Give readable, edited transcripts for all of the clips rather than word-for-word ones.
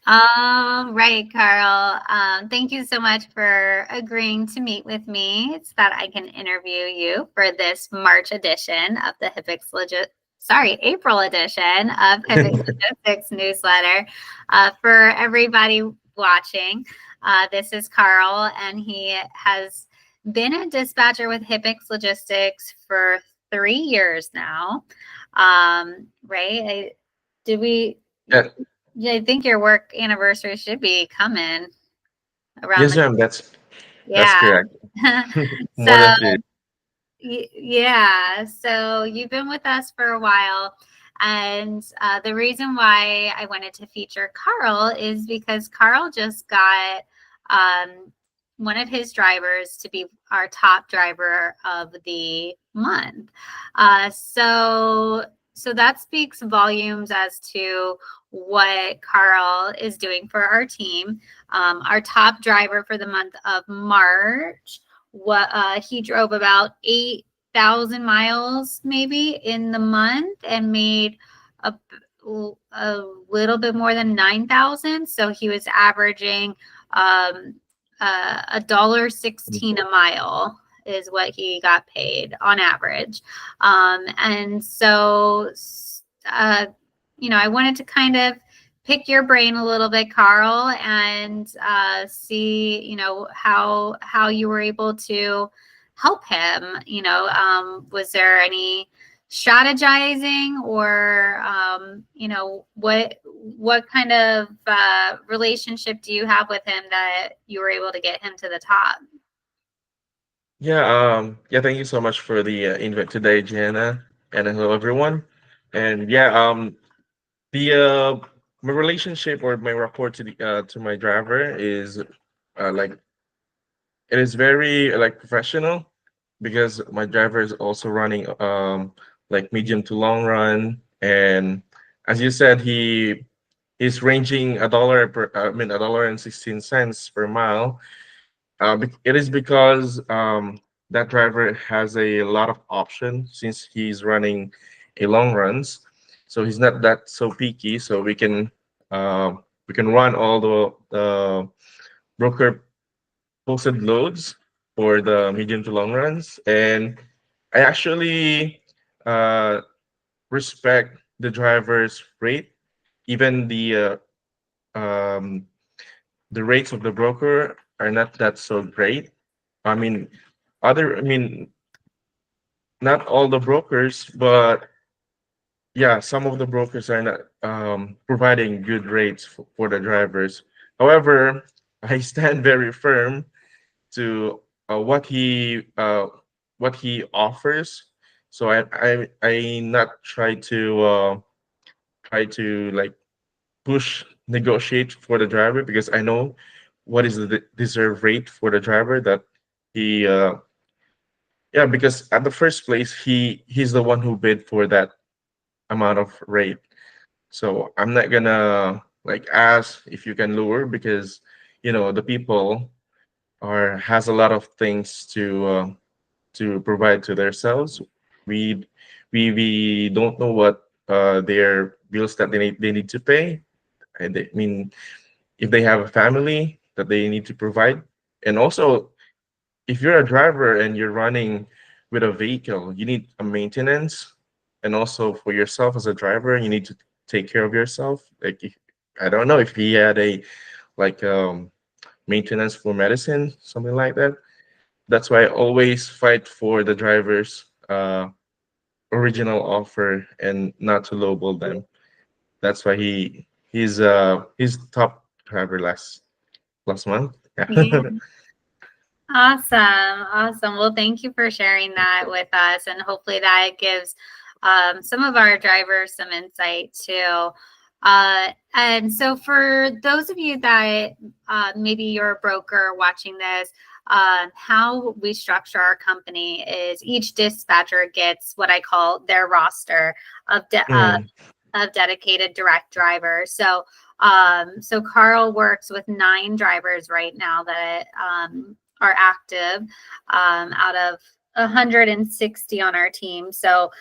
All right, Karl. Thank you so much for agreeing to meet with me so that I can interview you for this March edition of the April edition of Hipix Logistics newsletter. For everybody watching, this is Karl, and he has been a dispatcher with Hipix Logistics for 3 years now. Right? Did we? Yeah, Yeah, I think your work anniversary should be coming around yes, the ma'am. That's yeah. correct. More So than 3. yeah, so you've been with us for a while, and the reason why I wanted to feature Karl is because Karl just got one of his drivers to be our top driver of the month. So that speaks volumes as to what Karl is doing for our team. Our top driver for the month of March, what he drove about 8,000 miles maybe in the month and made a, a little bit more than 9,000. So he was averaging um, $1.16 a mile is what he got paid on average. And so, uh, I wanted to kind of pick your brain a little bit, Karl, and see, how you were able to help him. Was there any strategizing, or what kind of relationship do you have with him that you were able to get him to the top? Yeah. Thank you so much for the invite today, Jana, and hello everyone. And the my relationship or my rapport to my driver is like it is very like professional because my driver is also running like medium to long run, and as you said, he's ranging a dollar per I mean $1.16 per mile. It is because that driver has a lot of options since he's running a long runs, so he's not that so picky. So we can run all the broker posted loads for the medium to long runs, and I actually uh, respect the driver's rate, even um, the rates of the broker are not that so great. I mean, I mean, not all the brokers, but yeah, some of the brokers are not providing good rates for the drivers. However, I stand very firm to what he offers. So I not try to like push negotiate for the driver because I know what is the deserved rate for the driver that he yeah, because at the first place he's the one who bid for that amount of rate. So I'm not gonna like ask if you can lower because the people are has a lot of things to provide to themselves. We we don't know what their bills that they need to pay. I mean, if they have a family that they need to provide, and also if you're a driver and you're running with a vehicle, you need a maintenance, and also for yourself as a driver, you need to take care of yourself. Like I don't know if he had a like maintenance for medicine, something like that. That's why I always fight for the driver's original offer and not to lowball them. That's why he's top driver last month. Yeah. Yeah. Awesome. Awesome. Well, thank you for sharing that with us. And hopefully that gives some of our drivers some insight too. And so, for those of you that maybe you're a broker watching this, how we structure our company is each dispatcher gets what I call their roster of Mm, of dedicated direct drivers. So Karl works with 9 drivers right now that are active out of 160 on our team. So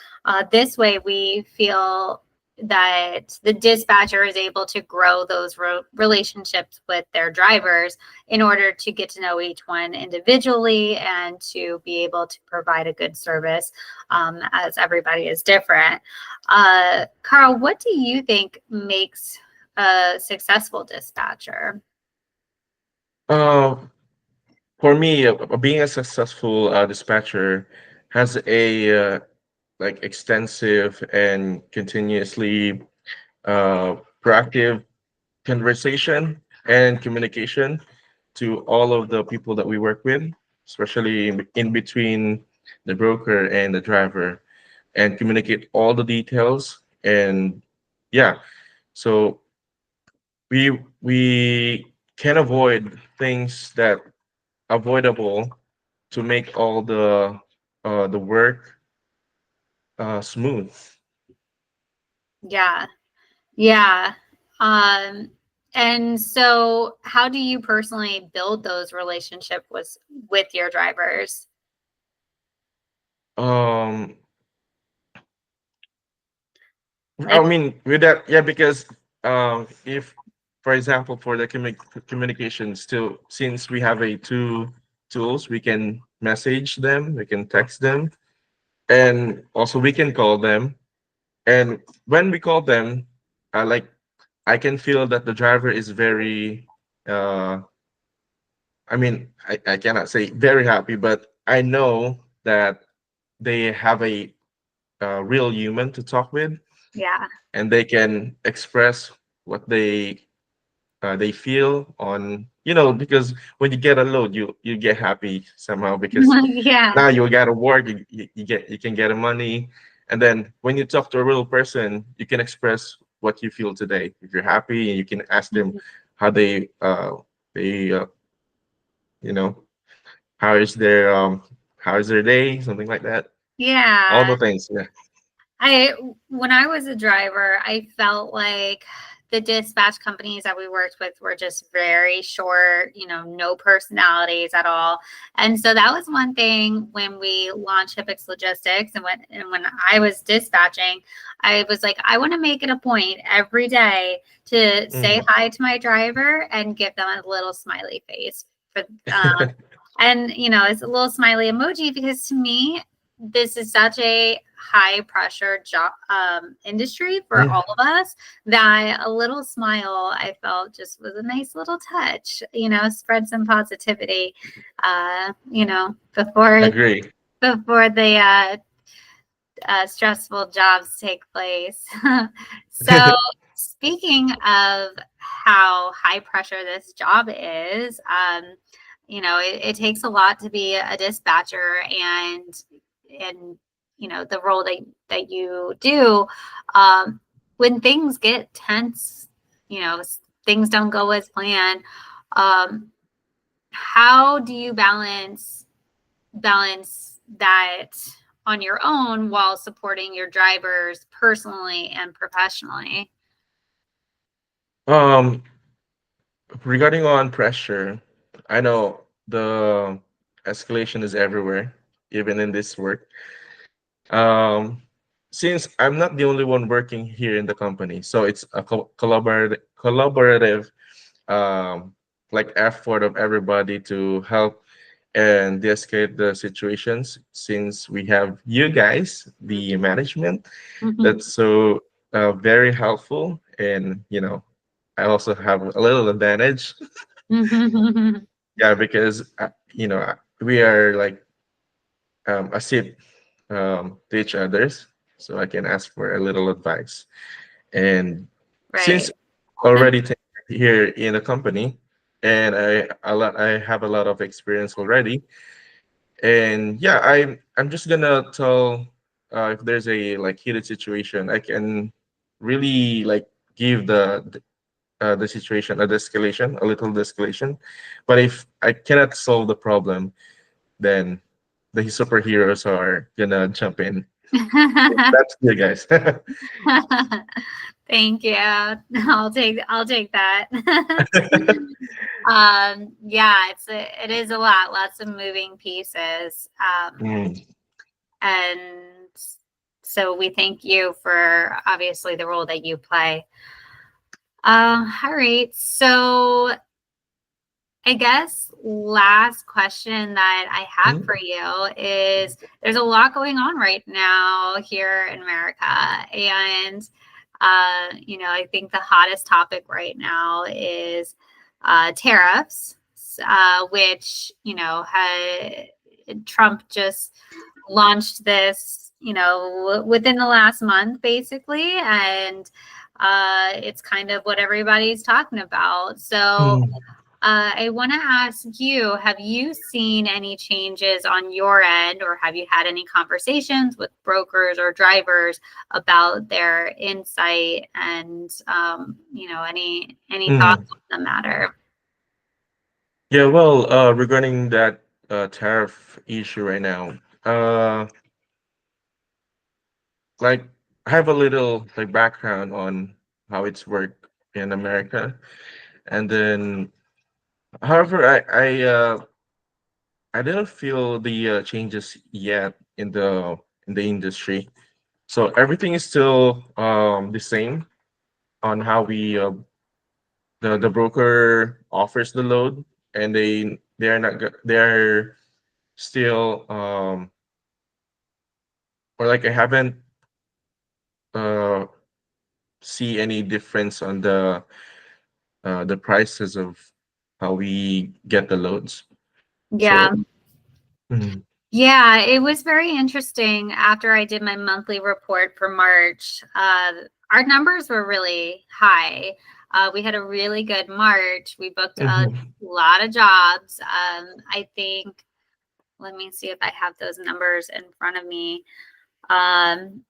this way we feel the dispatcher is able to grow those relationships with their drivers in order to get to know each one individually and to be able to provide a good service, as everybody is different. Karl, what do you think makes a successful dispatcher? Uh, for me, being a successful dispatcher has a like extensive and continuously proactive conversation and communication to all of the people that we work with, especially in between the broker and the driver, and communicate all the details. And yeah, so we can avoid things that avoidable to make all the work smooth. Yeah. Yeah. Um, and so how do you personally build those relationships with your drivers? Um, I Like, mean, with that, yeah, because if, for example, for the communication, still since we have a two tools, we can message them, we can text them, and also we can call them. And when we call them, like I can feel that the driver is very, uh, I mean, I cannot say very happy, but I know that they have a real human to talk with, yeah. and they can express what they feel on, because when you get a load, you get happy somehow because Yeah. now you got to work, you can get the money, and then when you talk to a real person, you can express what you feel today. If you're happy, and you can ask them how they you know how is their how is their day, something like that. All the Yeah. things, yeah. I when I was a driver, I felt like the dispatch companies that we worked with were just very short, no personalities at all. And so that was one thing when we launched Hipix Logistics and when I was dispatching, I was like, I want to make it a point every day to say Mhm. hi to my driver and give them a little smiley face for and it's a little smiley emoji because to me this is such a high pressure job industry for Yeah, all of us that a little smile I felt just was a nice little touch, spread some positivity, before agree. the stressful jobs take place. So, speaking of how high pressure this job is, it takes a lot to be a dispatcher, and the role that you do. Um, when things get tense, things don't go as planned. Um, how do you balance that on your own while supporting your drivers personally and professionally? um Regarding on pressure, I know the escalation is everywhere, even in this work. Um, since I'm not the only one working here in the company, so it's a collaborative like effort of everybody to help and de-escalate the situations. Since we have you guys, the management, Mhm. that's so very helpful, and I also have a little advantage. Mhm. Yeah, because we are like a sip to each others, so I can ask for a little advice. And since Right. already here in the company, and I have a lot of experience already, and yeah, I'm just gonna tell if there's a like heated situation, I can really like give the situation a de-escalation, a little de-escalation. But if I cannot solve the problem, then the superheroes are gonna jump in. That's you guys. Thank you. I'll take that. Yeah, it is a lot, lots of moving pieces. Mm, And So we thank you for obviously the role that you play. All right. So I guess last question that I have Mhm. for you is there's a lot going on right now here in America. And, I think the hottest topic right now is tariffs, which, Trump just launched this, within the last month, basically. And it's kind of what everybody's talking about. So, Mhm. I want to ask you, have you seen any changes on your end, or have you had any conversations with brokers or drivers about their insight and, any thoughts Mhm. on the matter? Yeah, well, regarding that tariff issue right now, uh, like I have a little like background on how it's worked in America, and then, however, I didn't feel the changes yet in the industry. So everything is still the same on how we the broker offers the load, and they're not they're still or like I haven't uh see any difference on the prices of how we get the loads. Yeah. So mhm. Yeah, it was very interesting after I did my monthly report for March. Our numbers were really high. We had a really good March. We booked a Mhm. lot of jobs. I think, let me see if I have those numbers in front of me. Um,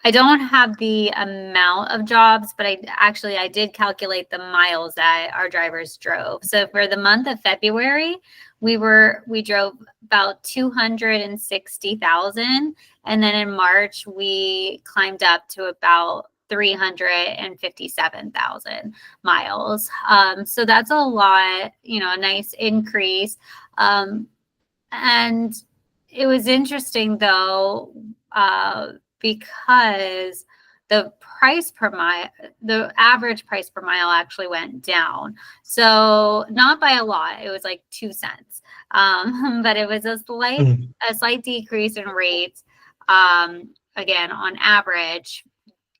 I don't have the amount of jobs, but I did calculate the miles that our drivers drove. So for the month of February, we drove about 260,000, and then in March we climbed up to about 357,000 miles. So that's a lot, a nice increase. Um, and it was interesting though, because the price per mile, the average price per mile actually went down. So not by a lot, it was like 2 cents. But it was Mhm. a slight decrease in rates. Again, on average,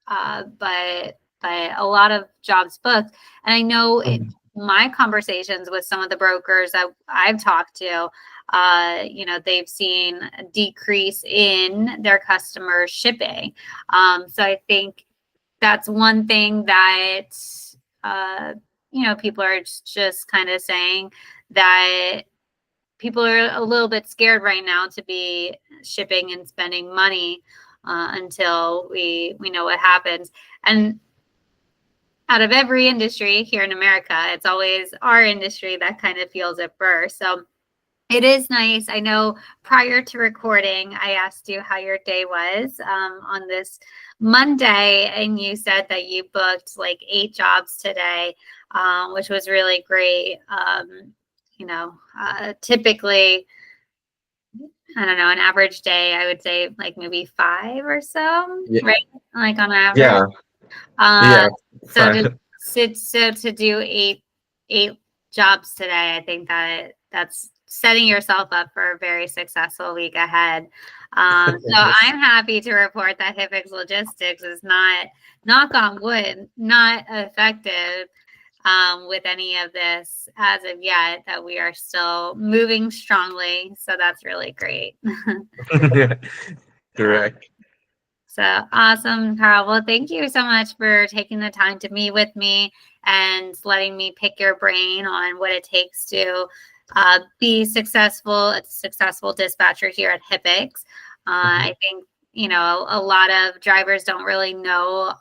but a lot of jobs booked. And I know in Mhm. my conversations with some of the brokers that I've talked to, they've seen a decrease in their customer shipping. So I think that's one thing that uh, people are just kind of saying that people are a little bit scared right now to be shipping and spending money until we know what happens. And out of every industry here in America, it's always our industry that kind of feels it first. So it is nice. I know prior to recording, I asked you how your day was on this Monday, and you said that you booked like 8 jobs today, which was really great. Typically, I don't know, an average day, I would say like maybe 5 or so, Yeah, right? Like on average. yeah, Uh, yeah. so to Fine. to do eight jobs today, I think that's setting yourself up for a very successful week ahead. So Yes. I'm happy to report that HIPX Logistics is not, knock on wood, not affected with any of this as of yet. That we are still moving strongly. So that's really great. Yeah. Correct. So awesome, Karl. Well, thank you so much for taking the time to meet with me and letting me pick your brain on what it takes to be successful, a successful dispatcher here at HIPX. Mhm. I think, a lot of drivers don't really know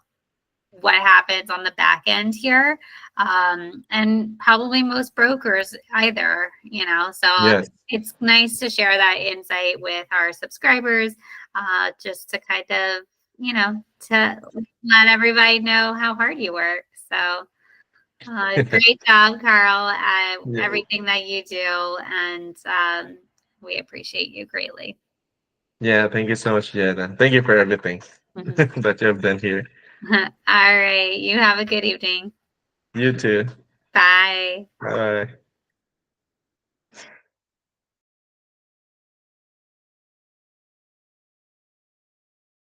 what happens on the back end here. And probably most brokers either, so Yes. it's nice to share that insight with our subscribers, just to kind of, to let everybody know how hard you work. So great job, Karl, at Yeah. everything that you do. And we appreciate you greatly. Yeah, thank you so much, Jenna. Thank you for everything that you have done here. All right. You have a good evening. You too. Bye. Bye.